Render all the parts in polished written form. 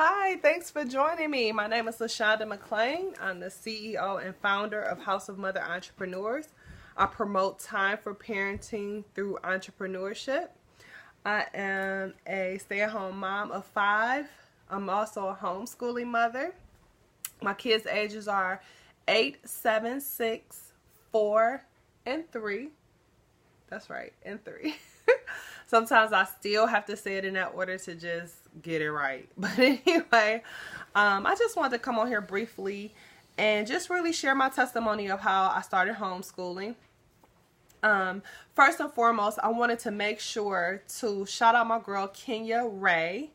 Hi, thanks for joining me. My name is LaShonda McClain. I'm the CEO and founder of House of Mother Entrepreneurs. I promote time for parenting through entrepreneurship. I am a stay-at-home mom of 5. I'm also a homeschooling mother. My kids' ages are 8, 7, 6, 4, and 3. That's right, and 3. Sometimes I still have to say it in that order to just get it right. But anyway, I just wanted to come on here briefly and just really share my testimony of how I started homeschooling. First and foremost, I wanted to make sure to shout out my girl Kenya Ray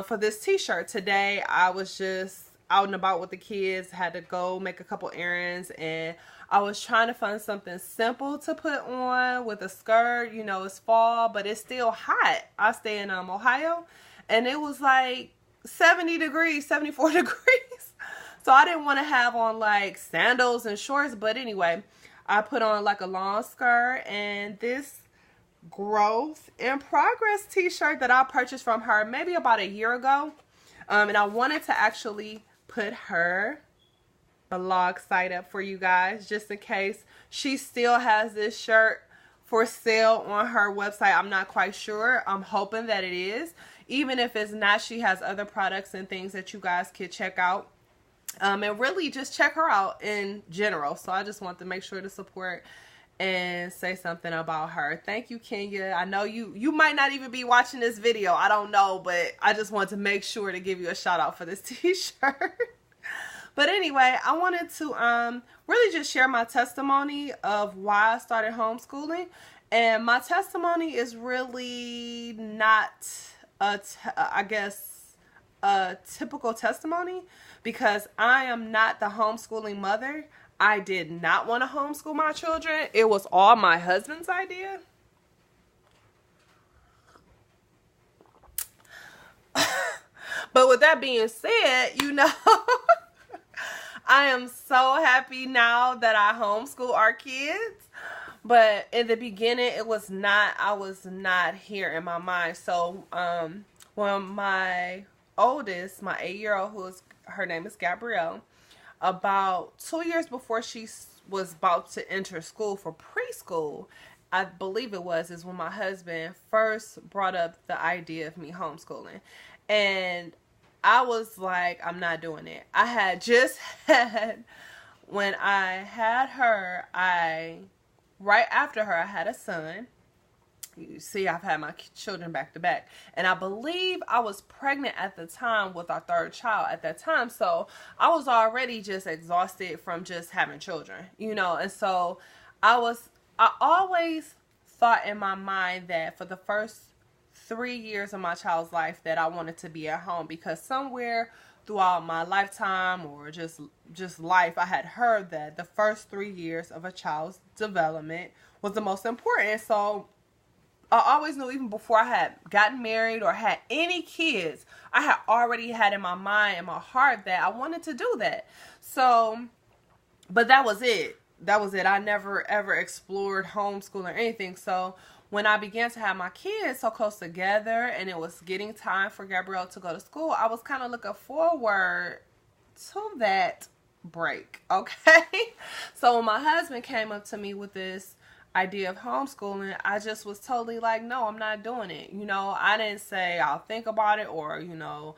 for this t-shirt. Today I was just out and about with the kids, had to go make a couple errands, and I was trying to find something simple to put on with a skirt. You know, it's fall, but it's still hot. I stay in Ohio, and it was like 70 degrees, 74 degrees. So I didn't want to have on like sandals and shorts, but anyway, I put on like a long skirt and this growth in progress t-shirt that I purchased from her maybe about a year ago. And I wanted to actually put her blog site up for you guys just in case she still has this shirt for sale on her website. I'm not quite sure. I'm hoping that it is. Even if it's not, she has other products and things that you guys could check out. And really just check her out in general. So I just want to make sure to support and say something about her. Thank you, Kenya. I know you might not even be watching this video. I don't know, but I just want to make sure to give you a shout out for this t-shirt. But anyway, I wanted to really just share my testimony of why I started homeschooling. And my testimony is really not I guess a typical testimony, because I am not the homeschooling mother. I did not want to homeschool my children. It was all my husband's idea. But with that being said, you know, I am so happy now that I homeschool our kids. But in the beginning, it was not, I was not here in my mind. So when my oldest, my 8-year-old, her name is Gabrielle, about 2 years before she was about to enter school for preschool, I believe it was, is when my husband first brought up the idea of me homeschooling. And I was like, I'm not doing it. I had just had, when I had her, right after her, I had a son. You see, I've had my children back to back. And I believe I was pregnant at the time with our 3rd child at that time. So I was already just exhausted from just having children, you know. And so I always thought in my mind that for the first 3 years of my child's life that I wanted to be at home, because somewhere throughout my lifetime or just life, I had heard that the first 3 years of a child's development was the most important. So I always knew, even before I had gotten married or had any kids, I had already had in my mind and my heart that I wanted to do that. So, but that was it. That was it. I never ever explored homeschool or anything. So when I began to have my kids so close together and it was getting time for Gabrielle to go to school, I was kind of looking forward to that break. Okay. So when my husband came up to me with this idea of homeschooling, I just was totally like, no, I'm not doing it. You know, I didn't say I'll think about it, or, you know,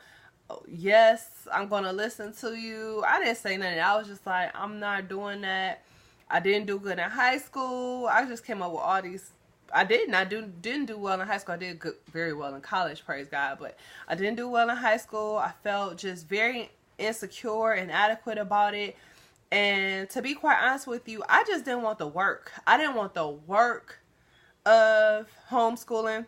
yes, I'm going to listen to you. I didn't say nothing. I was just like, I'm not doing that. I didn't do good in high school. I just came up with all these. I didn't do well in high school. I did very well in college, praise God, but I didn't do well in high school. I felt just very insecure and inadequate about it. And to be quite honest with you, I just didn't want the work. I didn't want the work of homeschooling.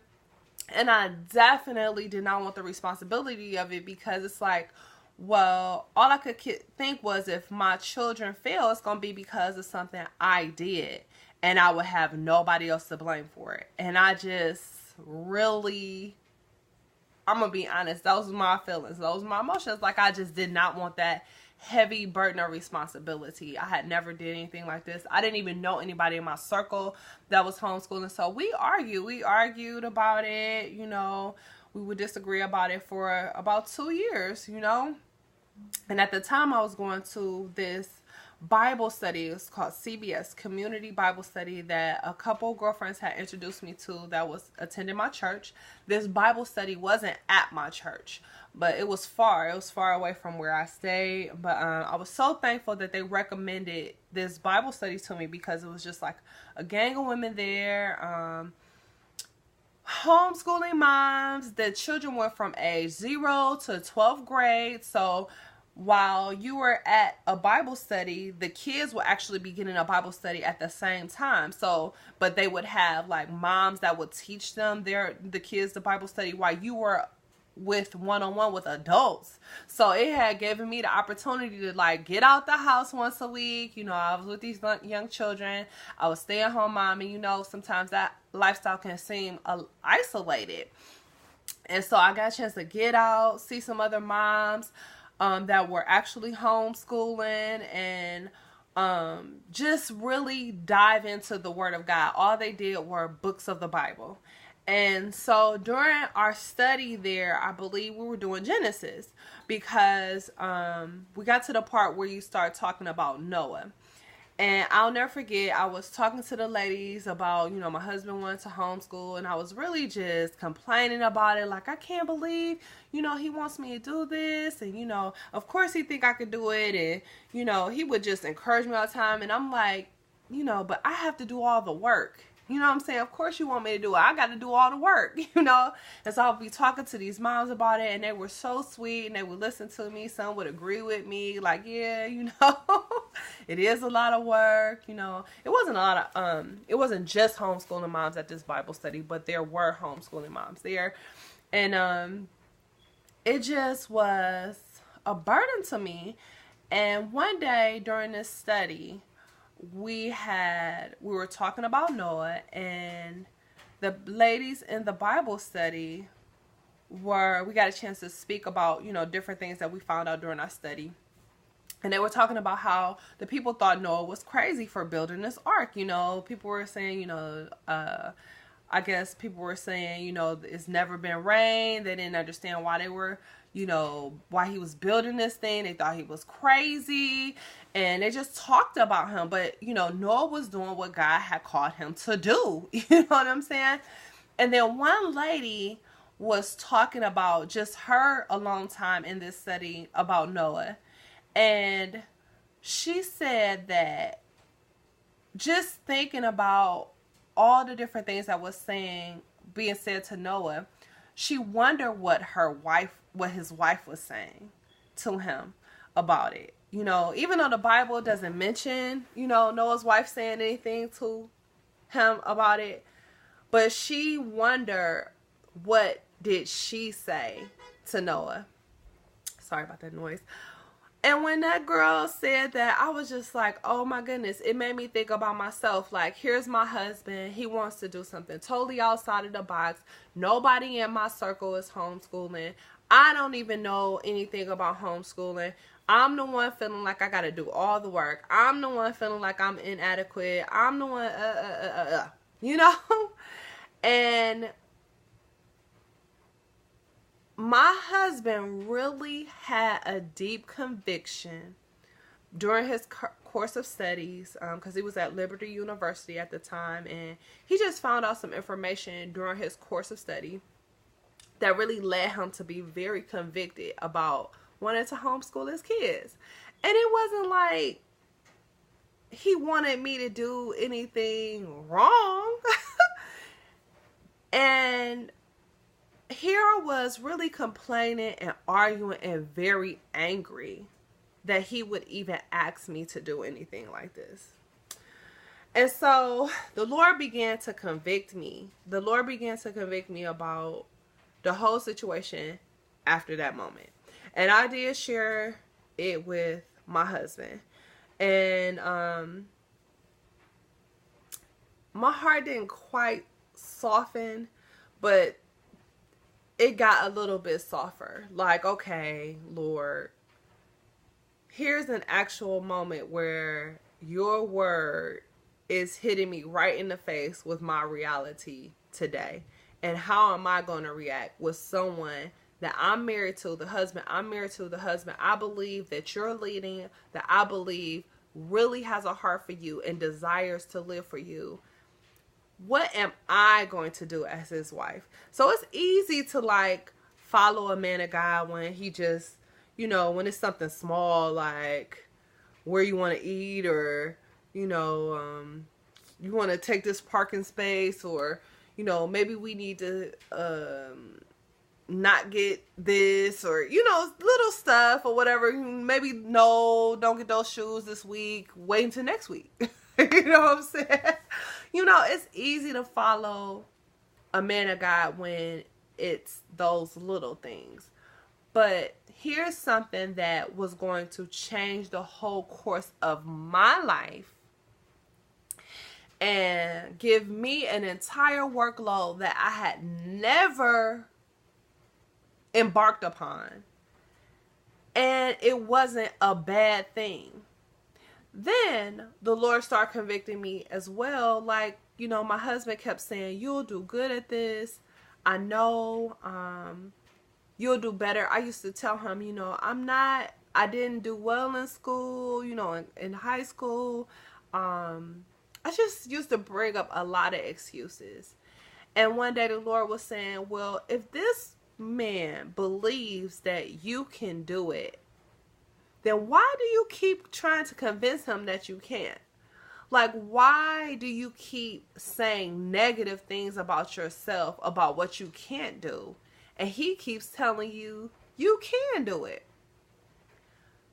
And I definitely did not want the responsibility of it, because it's like, well, all I could think was, if my children fail, it's going to be because of something I did. And I would have nobody else to blame for it. And I just really, I'm going to be honest, those were my feelings. Those were my emotions. Like, I just did not want that heavy burden of responsibility. I had never did anything like this. I didn't even know anybody in my circle that was homeschooling. So we argued about it. You know, we would disagree about it for about 2 years, you know. And at the time, I was going to this Bible study. It's called CBS, Community Bible Study, that a couple girlfriends had introduced me to that was attending my church. This Bible study wasn't at my church, but it was far. It was far away from where I stayed. But I was so thankful that they recommended this Bible study to me, because it was just like a gang of women there, homeschooling moms. The children went from age 0 to 12th grade. So while you were at a Bible study, the kids will actually be getting a Bible study at the same time. So, but they would have like moms that would teach them the kids the Bible study while you were with one-on-one with adults. So it had given me the opportunity to like get out the house once a week. You know, I was with these young children. I was stay-at-home mom, and you know, sometimes that lifestyle can seem isolated. And so I got a chance to get out, see some other moms that were actually homeschooling, and just really dive into the Word of God. All they did were books of the Bible. And so during our study there, I believe we were doing Genesis, because we got to the part where you start talking about Noah. And I'll never forget, I was talking to the ladies about, you know, my husband wanted to homeschool, and I was really just complaining about it. Like, I can't believe, you know, he wants me to do this. And, you know, of course he think I could do it. And, you know, he would just encourage me all the time. And I'm like, you know, but I have to do all the work. You know what I'm saying? Of course you want me to do it. I got to do all the work, you know? And so I'll be talking to these moms about it, and they were so sweet, and they would listen to me. Some would agree with me, like, yeah, you know, it is a lot of work, you know. It wasn't a lot of, it wasn't just homeschooling moms at this Bible study, but there were homeschooling moms there. And it just was a burden to me. And one day during this study, we were talking about Noah, and the ladies in the Bible study we got a chance to speak about, you know, different things that we found out during our study. And they were talking about how the people thought Noah was crazy for building this ark. You know, people were saying, you know, I guess people were saying, you know, it's never been rain. They didn't understand why they were, you know, why he was building this thing. They thought he was crazy, and they just talked about him. But, you know, Noah was doing what God had called him to do. You know what I'm saying? And then one lady was talking about just her alone time in this study about Noah. And she said that just thinking about all the different things that was being said to Noah, she wondered what his wife was saying to him about it. You know, even though the Bible doesn't mention, you know, Noah's wife saying anything to him about it, but she wondered, what did she say to Noah? Sorry about that noise. And when that girl said that, I was just like, oh my goodness, it made me think about myself. Like, here's my husband. He wants to do something totally outside of the box. Nobody in my circle is homeschooling. I don't even know anything about homeschooling. I'm the one feeling like I got to do all the work. I'm the one feeling like I'm inadequate. I'm the one, you know? And my husband really had a deep conviction during his course of studies, because he was at Liberty University at the time, and he just found out some information during his course of study that really led him to be very convicted about wanting to homeschool his kids. And it wasn't like he wanted me to do anything wrong. And here I was really complaining and arguing and very angry that he would even ask me to do anything like this. And so the Lord began to convict me. The Lord began to convict me about the whole situation after that moment. And I did share it with my husband. And my heart didn't quite soften, but it got a little bit softer. Like, okay, Lord, here's an actual moment where your word is hitting me right in the face with my reality today. And how am I going to react with someone that I'm married to, the husband I'm married to, the husband I believe that you're leading, that I believe really has a heart for you and desires to live for you? What am I going to do as his wife? So it's easy to like follow a man of God when he just, when it's something small, like where you want to eat, or, you want to take this parking space, or, maybe we need to not get this, or, little stuff or whatever. Maybe no, don't get those shoes this week. Wait until next week. You know what I'm saying? It's easy to follow a man of God when it's those little things. But here's something that was going to change the whole course of my life and give me an entire workload that I had never embarked upon. And it wasn't a bad thing. Then the Lord started convicting me as well. Like, my husband kept saying, you'll do good at this. I know you'll do better. I used to tell him, I didn't do well in school, in high school. I just used to bring up a lot of excuses. And one day the Lord was saying, well, if this man believes that you can do it, then why do you keep trying to convince him that you can't? Like, why do you keep saying negative things about yourself, about what you can't do? And he keeps telling you, you can do it.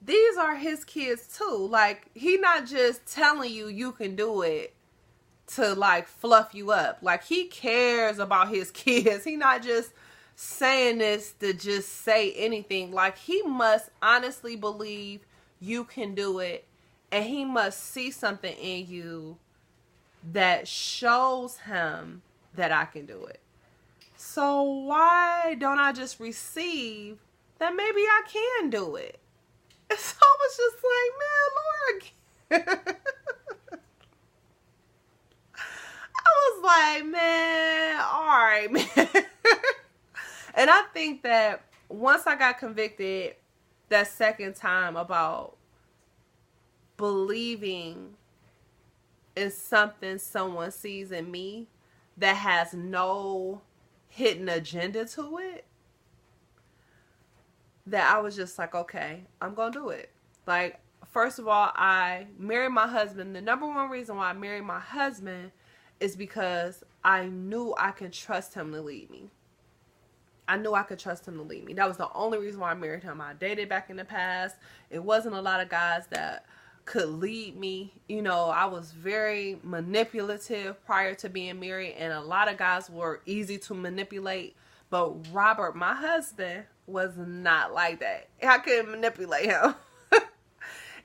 These are his kids too. Like, he not just telling you you can do it to like fluff you up. Like, he cares about his kids. He not just saying this to just say anything. Like, he must honestly believe you can do it, and he must see something in you that shows him that I can do it. So why don't I just receive that maybe I can do it? And so I was just like, man, Lord, I was like, man, all right, man. And I think that once I got convicted that second time about believing in something someone sees in me that has no hidden agenda to it, that I was just like, okay, I'm going to do it. Like, first of all, I married my husband. The number one reason why I married my husband is because I knew I could trust him to lead me. I knew I could trust him to lead me. That was the only reason why I married him. I dated back in the past. It wasn't a lot of guys that could lead me. I was very manipulative prior to being married, and a lot of guys were easy to manipulate. But Robert, my husband, was not like that. I couldn't manipulate him.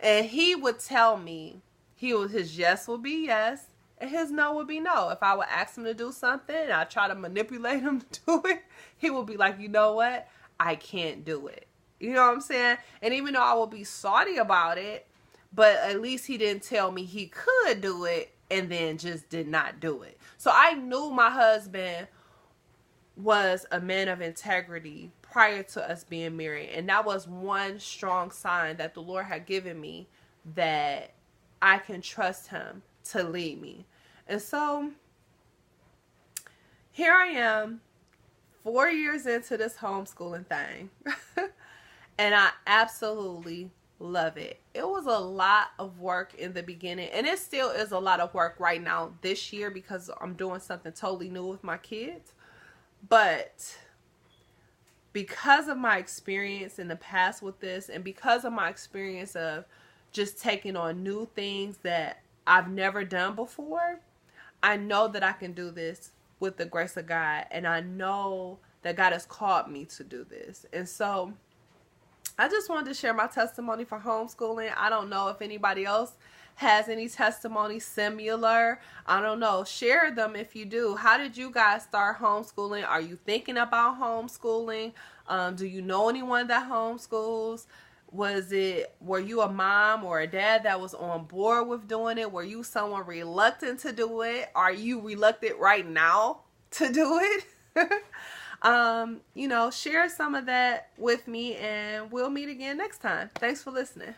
And he would tell me, his yes would be yes, and his no would be no. If I would ask him to do something and I try to manipulate him to do it, he would be like, you know what? I can't do it. You know what I'm saying? And even though I would be salty about it, but at least he didn't tell me he could do it and then just did not do it. So I knew my husband was a man of integrity prior to us being married. And that was one strong sign that the Lord had given me, that I can trust him to lead me. And so here I am, 4 years into this homeschooling thing. And I absolutely love it. It was a lot of work in the beginning, and it still is a lot of work right now this year because I'm doing something totally new with my kids. But because of my experience in the past with this, and because of my experience of just taking on new things that I've never done before, I know that I can do this with the grace of God, and I know that God has called me to do this. And so I just wanted to share my testimony for homeschooling. I don't know if anybody else has any testimony similar. I don't know. Share them if you do. How did you guys start homeschooling? Are you thinking about homeschooling? Do you know anyone that homeschools? Were you a mom or a dad that was on board with doing it? Were you someone reluctant to do it? Are you reluctant right now to do it? You know, share some of that with me, and we'll meet again next time. Thanks for listening.